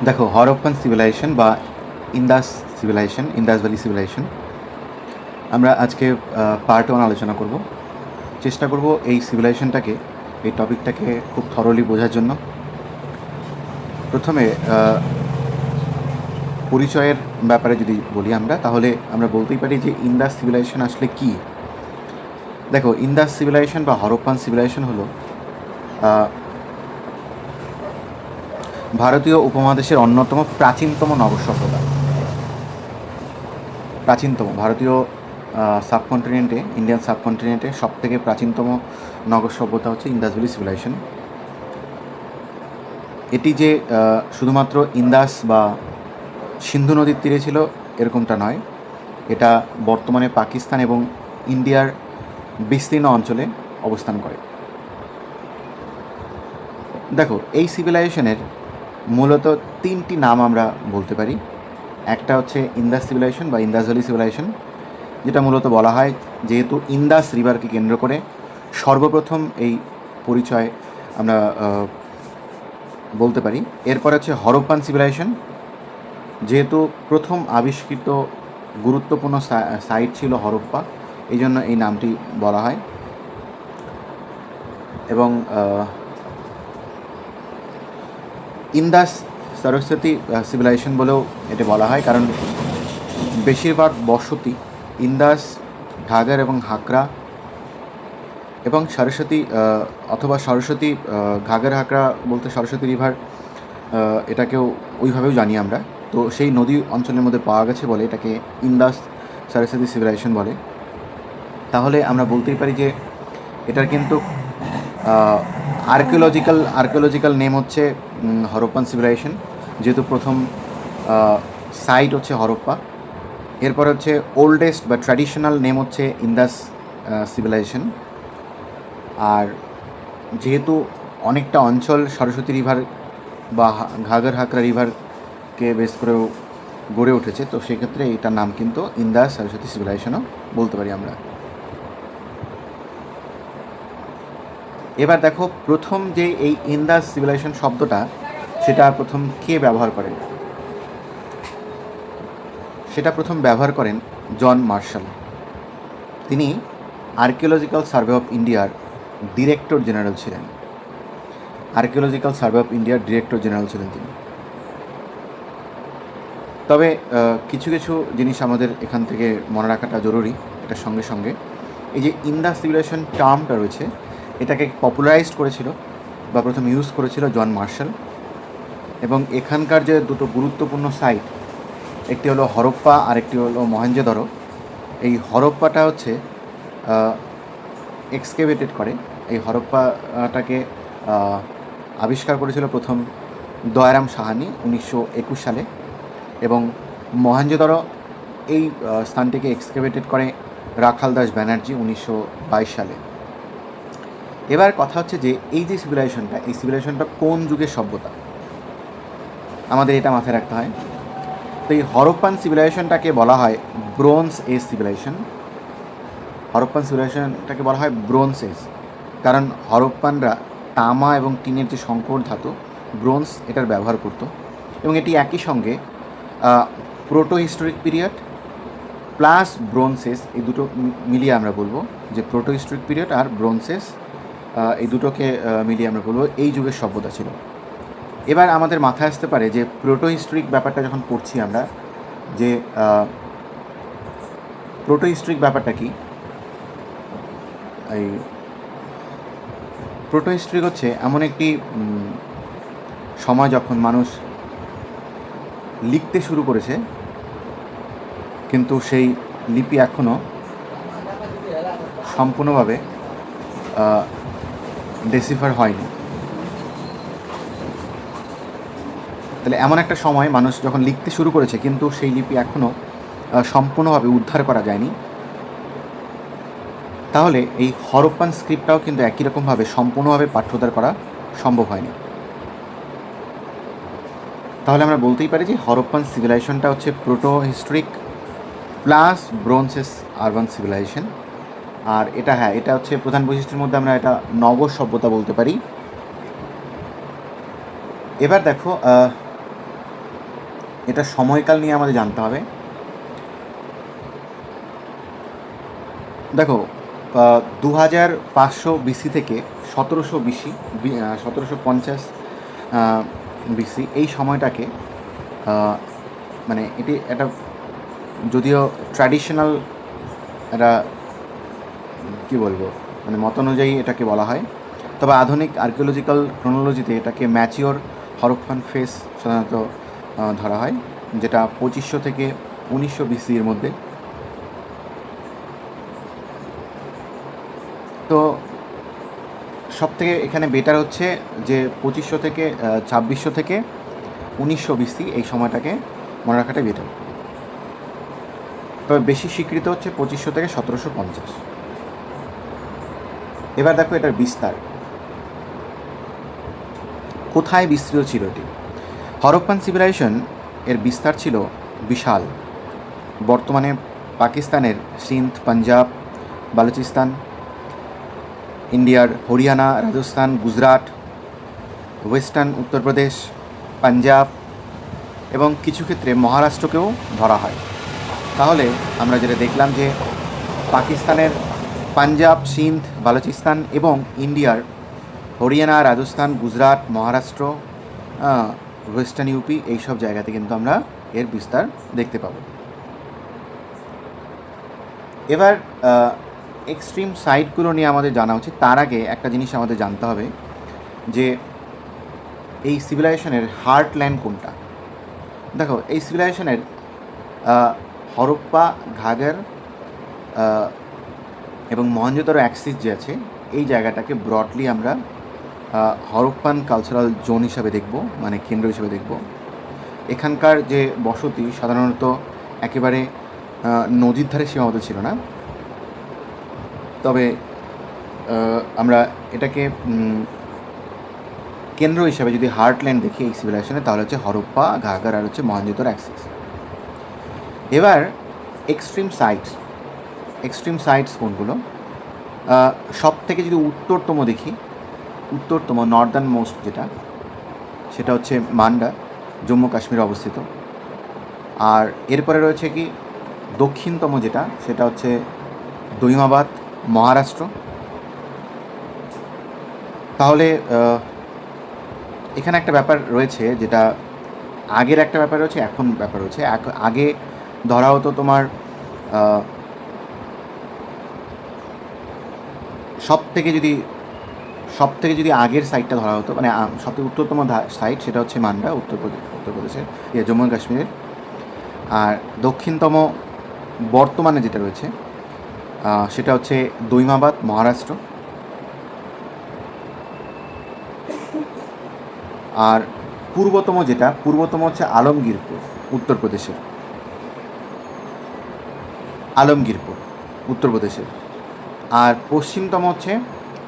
দেখো, হরপ্পান সিভিলাইজেশন বা Indus civilisation, Indus valley civilisation, আমরা আজকে পার্ট 1 আলোচনা করব। চেষ্টা করব এই সিভিলাইজেশনটাকে, এই টপিকটাকে খুব থরলি বোঝার জন্য। প্রথমে পরিচয়ের ব্যাপারে যদি বলি তাহলে আমরা বলতেই পারি যে ইন্দাস সিভিলাইজেশন আসলে কী। দেখো, ইন্দাস সিভিলাইজেশন বা হরপ্পান সিভিলাইজেশন হলো ভারতীয় উপমহাদেশের অন্যতম প্রাচীনতম নগর সভ্যতা। ভারতীয় সাবকন্টিনেন্টে, ইন্ডিয়ান সাবকন্টিনেন্টে সবথেকে প্রাচীনতম নগর সভ্যতা হচ্ছে ইন্দাস ভ্যালি সিভিলাইজেশন। এটি যে শুধুমাত্র ইন্দাস বা সিন্ধু নদীর তীরে ছিল এরকমটা নয়, এটা বর্তমানে পাকিস্তান এবং ইন্ডিয়ার বিস্তীর্ণ অঞ্চলে অবস্থান করে। দেখো, এই সিভিলাইজেশনের মূলত 3টি নাম আমরা বলতে পারি। একটা হচ্ছে ইন্দাস সিভিলাইজেশন বা ইন্দাস ভ্যালি সিভিলাইজেশন, যেটা মূলত বলা হয় যেহেতু ইন্দাস রিভারকে কেন্দ্র করে সর্বপ্রথম এই পরিচয় আমরা বলতে পারি। এরপর হচ্ছে হরপ্পান সিভিলাইজেশন, যেহেতু প্রথম আবিষ্কৃত গুরুত্বপূর্ণ সাইট ছিল হরপ্পা, এই জন্য এই নামটি বলা হয়। এবং ইন্দাস সরস্বতী সিভিলাইজেশন বলেও এটা বলা হয়, কারণ বেশিরভাগ বসতি ইন্দাস, ঘাঘর এবং হাকরা এবং সরস্বতী অথবা সরস্বতী, ঘাঘর হাকরা বলতে সরস্বতী রিভার, এটাকেও ওইভাবেও জানি আমরা। তো সেই নদী অঞ্চলের মধ্যে পাওয়া গেছে বলে এটাকে ইন্দাস সরস্বতী সিভিলাইজেশন বলে। তাহলে আমরা বলতেই পারি যে এটার কিন্তু আর্কিওলজিক্যাল নেম হচ্ছে হরপ্পান সিভিলাইজেশন, যেহেতু প্রথম সাইট হচ্ছে হরপ্পা। এরপর হচ্ছে ওল্ডেস্ট বা ট্র্যাডিশনাল নেম হচ্ছে ইন্দাস সিভিলাইজেশন। আর যেহেতু অনেকটা অঞ্চল সরস্বতী রিভার বা ঘাঘর হাকরা রিভারকে বেস করেও গড়ে উঠেছে, তো সেক্ষেত্রে এটার নাম কিন্তু ইন্দাস সরস্বতী সিভিলাইজেশনও বলতে পারি আমরা। এবার দেখো, প্রথম যে এই ইন্দাস সিভিলাইজেশন শব্দটা, সেটা প্রথম কে ব্যবহার করেন? সেটা প্রথম ব্যবহার করেন জন মার্শাল। তিনি আর্কিওলজিক্যাল সার্ভে অফ ইন্ডিয়ার ডিরেক্টর জেনারেল ছিলেন। তিনি। তবে কিছু কিছু জিনিস আমাদের এখান থেকে মনে রাখাটা জরুরি। এটার সঙ্গে সঙ্গে এই যে ইন্দাস সিভিলাইজেশন টার্মটা রয়েছে, এটাকে পপুলারাইজড করেছিল বা প্রথম ইউজ করেছিল জন মার্শাল। এবং এখানকার যে দুটো গুরুত্বপূর্ণ সাইট, একটি হলো হরপ্পা আর একটি হলো মহেঞ্জোদারো। এই হরপ্পাটা হচ্ছে এক্সকেভেটেড করে, এই হরপ্পাটাকে আবিষ্কার করেছিল প্রথম দয়ারাম সাহানি 1921 সালে, এবং মহেঞ্জোদারো এই স্থানটিকে এক্সকেভেটেড করে রাখাল দাস ব্যানার্জি 1922 সালে। এবার কথা হচ্ছে যে এই যে সিভিলাইজেশনটা কোন যুগের সভ্যতা, আমাদের এটা মাথায় রাখতে হয়। তো এই হরপ্পান সিভিলাইজেশনটাকে বলা হয় bronze age civilisation. Bronze age, কারণ হরপ্পানরা তামা এবং টিনের যে সংকর ধাতু ব্রোঞ্জ, এটার ব্যবহার করত। এবং এটি একই সঙ্গে proto historic period plus bronze age, এই দুটো মিলিয়ে আমরা বলবো যে প্রোটো হিস্টোরিক পিরিয়ড আর ব্রোঞ্জ এজ, এই দুটোকে মিলিয়ে আমরা বলবো এই যুগের সভ্যতা ছিল। এবার আমাদের মাথায় আসতে পারে যে প্রোটো হিস্টোরিক ব্যাপারটা যখন পড়ছি আমরা, যে প্রোটো হিস্টোরিক ব্যাপারটা কি। এই প্রোটো হিস্টোরিক হচ্ছে এমন একটি সময় যখন মানুষ লিখতে শুরু করেছে, কিন্তু সেই লিপি এখনও সম্পূর্ণভাবে ডেসিফার হয়নি। তাহলে এমন একটা সময় মানুষ যখন লিখতে শুরু করেছে, কিন্তু সেই লিপি এখনও সম্পূর্ণভাবে উদ্ধার করা যায়নি, তাহলে এই হরপ্পান স্ক্রিপ্টটাও কিন্তু একই রকমভাবে সম্পূর্ণভাবে পাঠ্যোদ্ধার করা সম্ভব হয়নি। তাহলে আমরা বলতেই পারি যে হরপ্পান সিভিলাইজেশনটা হচ্ছে proto historic plus bronze age urban civilisation. আর এটা হচ্ছে প্রধান বৈশিষ্ট্যের মধ্যে আমরা এটা নগর সভ্যতা বলতে পারি। এবার দেখো, এটা সময়কাল নিয়ে আমাদের জানতে হবে। দেখো 2500 বিসি থেকে 1700 বিসি 1750 বিসি এই সময়টাকে মানে এটি একটা যদিও ট্র্যাডিশনাল একটা কী বলবো মানে মত অনুযায়ী এটাকে বলা হয়, তবে আধুনিক আর্কিওলজিক্যাল ক্রোনোলজিতে এটাকে ম্যাচিওর হরপ্পান ফেস সাধারণত ধরা হয়, যেটা 2500 থেকে 1900 বিসির মধ্যে। তো সবথেকে এখানে বেটার হচ্ছে যে 2500 থেকে 2600 থেকে 1900 বিসি এই সময়টাকে মনে রাখাটাই বেটার। তবে বেশি স্বীকৃত হচ্ছে 2500 থেকে 1750। এবার দেখো এটার বিস্তার কোথায় বিস্তৃত ছিল। এটি হরপ্পান সিভিলাইজেশন এর বিস্তার ছিল বিশাল। বর্তমানে পাকিস্তানের সিন্ধ, পাঞ্জাব, বালুচিস্তান, ইন্ডিয়ার হরিয়ানা, রাজস্থান, গুজরাট, ওয়েস্টার্ন উত্তরপ্রদেশ, পাঞ্জাব এবং কিছু ক্ষেত্রে মহারাষ্ট্রকেও ধরা হয়। তাহলে আমরা যেটা দেখলাম যে পাকিস্তানের পাঞ্জাব, সিন্ধ, বালুচিস্তান এবং ইন্ডিয়ার হরিয়ানা, রাজস্থান, গুজরাট, মহারাষ্ট্র, ওয়েস্টার্ন ইউপি এইসব জায়গাতে কিন্তু আমরা এর বিস্তার দেখতে পাবো। এবার এক্সট্রিম সাইটগুলো নিয়ে আমাদের জানা উচিত। তার আগে একটা জিনিস আমাদের জানতে হবে যে এই সিভিলাইজেশনের হার্টল্যান্ড কোনটা। দেখো এই সিভিলাইজেশনের হরপ্পা, ঘাগর এবং মহেঞ্জোদারো অ্যাক্সিস যে আছে এই জায়গাটাকে ব্রডলি আমরা হরপ্পান কালচারাল জোন হিসাবে দেখব, মানে কেন্দ্র হিসেবে দেখব। এখানকার যে বসতি সাধারণত একেবারে নদীর ধারে সীমাবদ্ধ ছিল না, তবে আমরা এটাকে কেন্দ্র হিসাবে যদি হার্টল্যান্ড দেখি এই সিভিলাইজেশনে, তাহলে হচ্ছে হরপ্পা, ঘাগর আর হচ্ছে মহেঞ্জোদারো অ্যাক্সিস। এবার এক্সট্রিম সাইটস কোনগুলো? সব থেকে যদি উত্তরতম দেখি, উত্তরতম নর্দার্ন মোস্ট যেটা, সেটা হচ্ছে মান্ডা, জম্মু কাশ্মীরে অবস্থিত। আর এরপরে রয়েছে কি দক্ষিণতম যেটা, সেটা হচ্ছে দৈমাবাদ, মহারাষ্ট্র। তাহলে এখানে একটা ব্যাপার রয়েছে, যেটা আগের একটা ব্যাপার রয়েছে, এখন ব্যাপার রয়েছে। আগে ধরা হতো তোমার সব থেকে যদি আগের সাইটটা ধরা হতো, মানে সবথেকে উত্তরতম সাইট, সেটা হচ্ছে মান্ডা, উত্তরপ্রদেশের, জম্মু কাশ্মীরের। আর দক্ষিণতম বর্তমানে যেটা রয়েছে সেটা হচ্ছে দৈমাবাদ, মহারাষ্ট্র। আর পূর্বতম হচ্ছে আলমগীরপুর, উত্তরপ্রদেশের। আর পশ্চিমতম হচ্ছে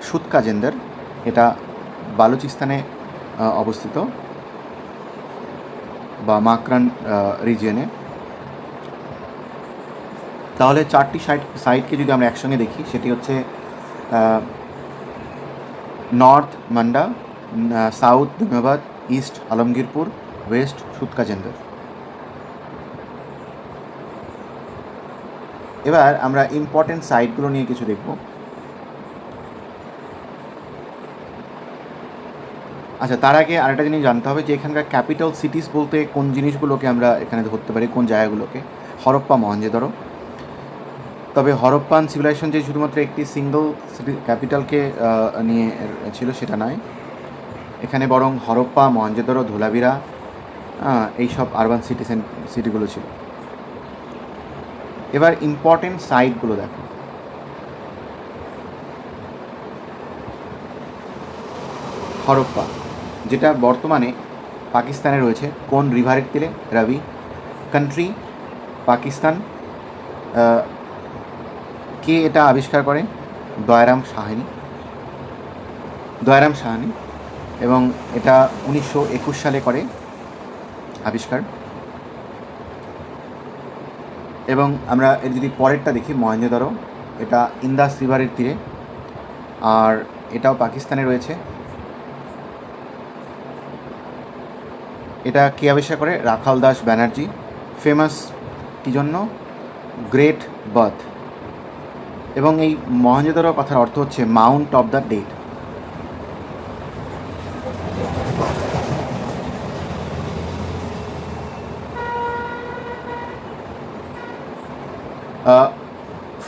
সুতকাজেন্দার, এটা বালুচিস্তানে অবস্থিত বা মাকরান রিজিয়নে। তাহলে চারটি সাইটকে যদি আমরা একসঙ্গে দেখি, সেটি হচ্ছে নর্থ মান্ডা, সাউথ দৈমাবাদ, ইস্ট আলমগীরপুর, ওয়েস্ট সুতকাজেন্দার। এবার আমরা ইম্পর্টেন্ট সাইটগুলো নিয়ে কিছু দেখব। আচ্ছা, তার আগে আরেকটা জিনিস জানতে হবে যে এখানকার ক্যাপিটাল সিটিস বলতে কোন জিনিসগুলোকে আমরা এখানে ধরতে পারি, কোন জায়গাগুলোকে। হরপ্পা, মহেঞ্জোদারো। তবে হরপ্পান সিভিলাইজেশন যে শুধুমাত্র একটি সিঙ্গল সিটি ক্যাপিটালকে নিয়ে ছিল সেটা নয়, এখানে বরং হরপ্পা, মহেঞ্জোদারো, ধোলাভিরা এইসব আরবান সিটিগুলো ছিল। এবার ইম্পর্টেন্ট সাইটগুলো দেখো। হরপ্পা, যেটা বর্তমানে পাকিস্তানে রয়েছে, কোন রিভারের তীরে? রাবি। কান্ট্রি পাকিস্তান। কে এটা আবিষ্কার করে? দয়ারাম সাহানি, এবং এটা 1921 সালে করে আবিষ্কার। এবং আমরা এর যদি পরেরটা দেখি, মহেঞ্জোদারো, এটা ইন্দাস রিভারের তীরে, আর এটাও পাকিস্তানে রয়েছে। এটা কে আবিষ্কার করে? রাখাল দাস ব্যানার্জি। ফেমাস কী জন্য? Great bath. এবং এই মহেঞ্জোদারো কথার অর্থ হচ্ছে mount of the dead.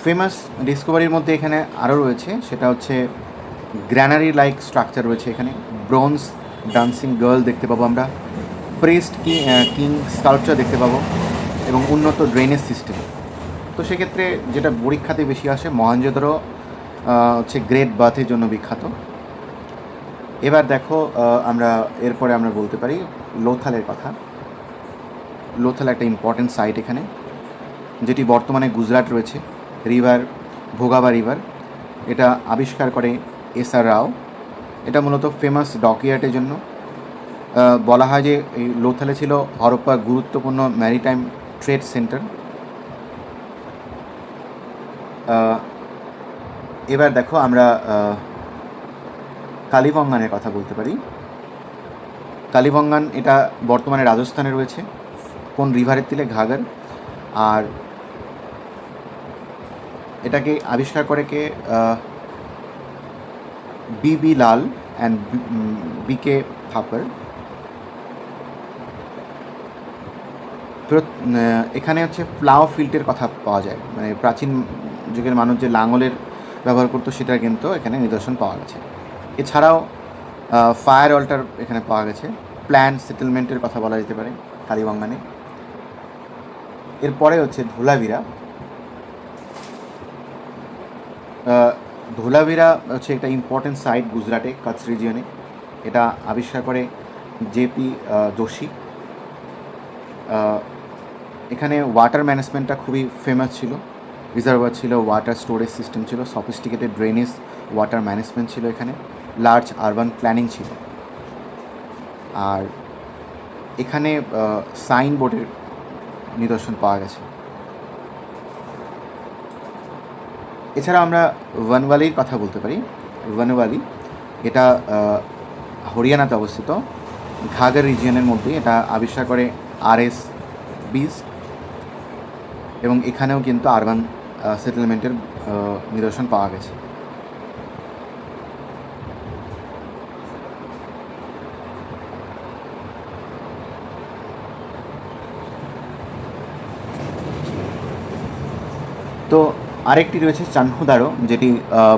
Famous ডিসকভারির মধ্যে এখানে আরও রয়েছে, সেটা হচ্ছে গ্র্যানারি লাইক স্ট্রাকচার রয়েছে এখানে, ব্রোঞ্জ ডান্সিং গার্ল দেখতে পাবো আমরা, প্রেস্ট কিং স্কাল্পচার দেখতে পাবো, এবং উন্নত ড্রেনেজ সিস্টেম। তো সেক্ষেত্রে যেটা পরীক্ষাতে বেশি আসে, মহেঞ্জোদারো হচ্ছে গ্রেট বার্থের জন্য বিখ্যাত। এবার দেখো এরপরে আমরা বলতে পারি লোথালের কথা। লোথাল একটা ইম্পর্টেন্ট সাইট এখানে, যেটি বর্তমানে গুজরাট রয়েছে। রিভার ভোগাবা রিভার, এটা আবিষ্কার করে এস.আর. রাও। এটা মূলত ফেমাস ডকইয়ার্ডের জন্য। বলা হয় যে এই লোথালে ছিল হরপ্পার গুরুত্বপূর্ণ ম্যারিটাইম ট্রেড সেন্টার। এবার দেখো আমরা কালিবঙ্গানের কথা বলতে পারি। কালিবঙ্গান এটা বর্তমানে রাজস্থানে রয়েছে। কোন রিভারের তীরে? ঘাঘর। আর এটাকে আবিষ্কার করে কে? B Lal and B K. Thapar. এখানে হচ্ছে প্লাও ফিল্টের কথা পাওয়া যায়, মানে প্রাচীন যুগের মানুষ যে লাঙলের ব্যবহার করতো সেটা কিন্তু এখানে নিদর্শন পাওয়া গেছে। এছাড়াও ফায়ার অল্টার এখানে পাওয়া গেছে। প্ল্যান সেটেলমেন্টের কথা বলা যেতে পারে কালিবঙ্গানে। এরপরে হচ্ছে ধোলাভিরা। ধোলাভিরা হচ্ছে একটা ইম্পর্টেন্ট সাইট গুজরাটে, কচ্ছ রিজিয়নে। এটা আবিষ্কার করে জে.পি. যোশী। এখানে ওয়াটার ম্যানেজমেন্টটা খুবই ফেমাস ছিল। রিজার্ভার ছিল, ওয়াটার স্টোরেজ সিস্টেম ছিল, সফিস্টিকেটেড ড্রেনেজ ওয়াটার ম্যানেজমেন্ট ছিল এখানে, লার্জ আরবান প্ল্যানিং ছিল। আর এখানে সাইনবোর্ডের নিদর্শন পাওয়া গেছে। এছাড়া আমরা বনওয়ালির কথা বলতে পারি। বনওয়ালি এটা হরিয়ানাতে অবস্থিত, ঘাঘর রিজিয়নের মধ্যে। এটা আবিষ্কার করে আর.এস. বিস, এবং এখানেও কিন্তু আরবান সেটেলমেন্টের নিদর্শন পাওয়া গেছে। তো আরেকটি রয়েছে চানহুদারো, যেটি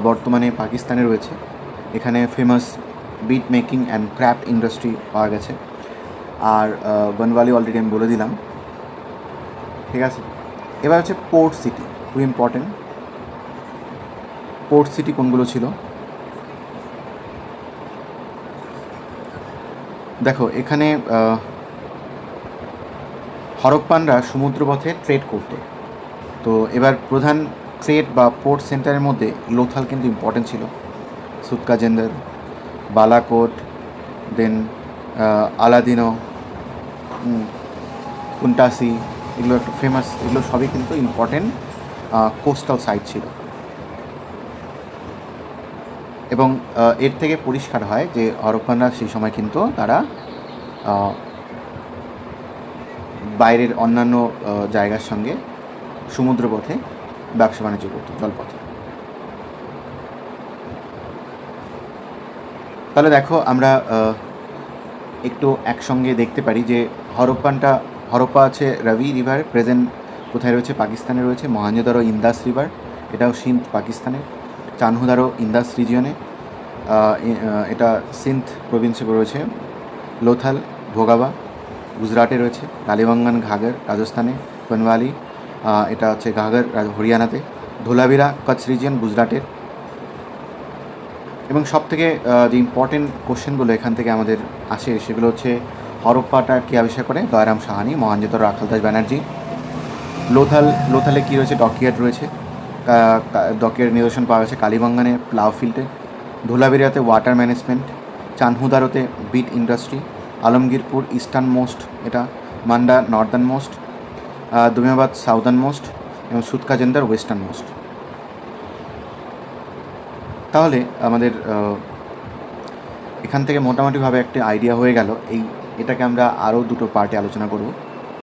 বর্তমানে পাকিস্তানে রয়েছে। এখানে famous bead making and craft industry পাওয়া গেছে। আর বনওয়ালি অলরেডি আমি বলে দিলাম, ঠিক আছে। এবার হচ্ছে পোর্ট সিটি, খুব ইম্পর্টেন্ট। পোর্ট সিটি কোনগুলো ছিল? দেখো এখানে হরপ্পানরা সমুদ্রপথে ট্রেড করতো। তো এবার প্রধান ট্রেড বা পোর্ট সেন্টারের মধ্যে লোথাল কিন্তু ইম্পর্টেন্ট ছিল। সুতকাজেন্দার, বালাকোট, দেন আলাদিনো, কুন্টাসি, এগুলো একটু ফেমাস। এগুলো সবই কিন্তু ইম্পর্টেন্ট কোস্টাল সাইট ছিল। এবং এর থেকে পরিষ্কার হয় যে হরপ্পানরা সেই সময় কিন্তু তারা বাইরের অন্যান্য জায়গার সঙ্গে সমুদ্রপথে ব্যবসা বাণিজ্য করতো, জলপথে। তাহলে দেখো আমরা একটু একসঙ্গে দেখতে পারি যে হরপ্পা আছে রাভি রিভার, প্রেজেন্ট কোথায় রয়েছে? পাকিস্তানে রয়েছে। মহেঞ্জোদারো ইন্দাস রিভার, এটাও সিন্ধ পাকিস্তানে। চানহুদারো ইন্দাস রিজিয়নে, এটা সিন্ধ প্রভিন্সে রয়েছে। লোথাল ভোগাবা গুজরাটে রয়েছে। কালিবঙ্গান ঘাঘর রাজস্থানে। বনওয়ালি এটা হচ্ছে ঘাঘর হরিয়ানাতে। ধোলাভিরা কচ্ছ রিজিয়ন গুজরাটের। এবং সব থেকে যে ইম্পর্টেন্ট কোশ্চেনগুলো এখান থেকে আমাদের আসে সেগুলো হচ্ছে হরপ্পাটা কে আবিষ্কার করে? দয়ারাম সাহানি। মহেঞ্জোদারো রাখাল দাস ব্যানার্জি। লোথালে কী রয়েছে? ডকইয়ার্ড রয়েছে। ডকইয়ার্ড নিদর্শন পাওয়া গেছে কালিবঙ্গানে প্লাউ ফিল্ডে। ধোলাভিরাতে ওয়াটার ম্যানেজমেন্ট। চানহুদারোতে bead industry. Alamgirpur eastern most, এটা Manda northern most. Daimabad southern most, এবং সুতকাজেন্দার ওয়েস্টার্ন মোস্ট। তাহলে আমাদের এখান থেকে মোটামুটিভাবে একটা আইডিয়া হয়ে গেল এই এটাকে আমরা আরও দুটো পার্টে আলোচনা করব।